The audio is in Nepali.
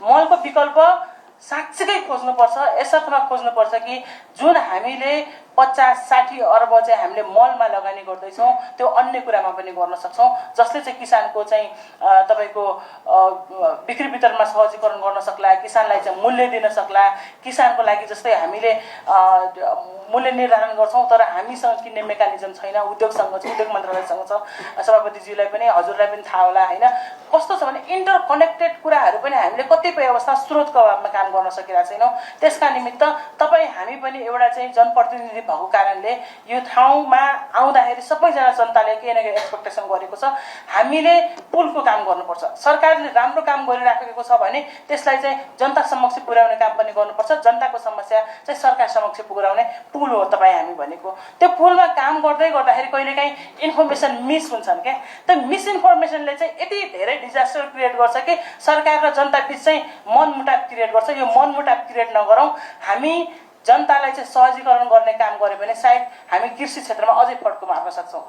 मलको विकल्प साँच्चीकै खोज्नुपर्छ। यसर्थमा खोज्नुपर्छ कि जुन हामीले 50-60 अर्ब चाहिँ हामीले मलमा लगानी गर्दैछौँ त्यो अन्य कुरामा पनि गर्न सक्छौँ, जसले चाहिँ किसानको चाहिँ तपाईँको बिक्री वितरणमा सहजीकरण गर्न सक्ला, किसानलाई चाहिँ मूल्य दिन सक्ला। किसानको लागि जस्तै हामीले मूल्य निर्धारण गर्छौँ तर हामीसँग किन्ने मेकानिजम छैन, उद्योग मन्त्रालयसँग छ। सभापतिज्यूलाई पनि हजुरलाई पनि थाहा होला होइन, कस्तो छ भने इन्टरकनेक्टेड कुराहरू पनि हामीले कतिपय अवस्था स्रोतको अभावमा काम गर्न सकिरहेको छैनौँ। त्यसका निमित्त तपाईँ हामी पनि एउटा चाहिँ जनप्रतिनिधि भएको कारणले यो ठाउँमा आउँदाखेरि सबैजना जनताले केही न केही एक्सपेक्टेसन गरेको छ। हामीले पुलको काम गर्नुपर्छ। सरकारले राम्रो काम गरिराखेको छ भने त्यसलाई चाहिँ जनता समक्ष पुर्याउने काम पनि गर्नुपर्छ। जनताको समस्या चाहिँ सरकार समक्ष पुर्याउने पुल हो तपाईँ हामी भनेको। त्यो पुलमा काम गर्दै गर्दाखेरि कहिलेकाहीँ इन्फर्मेसन मिस हुन्छन् क्या। त्यो मिसइन्फर्मेसनले चाहिँ यति धेरै डिजास्टर क्रिएट गर्छ कि सरकार र जनता बिच चाहिँ मनमुटाव क्रिएट गर्छ। यो मनमुटाव क्रिएट नगरौँ। हामी जनतालाई चाहिँ सहजीकरण गर्ने काम गऱ्यो भने सायद हामी कृषि क्षेत्रमा अझै फड्को मार्न सक्छौँ।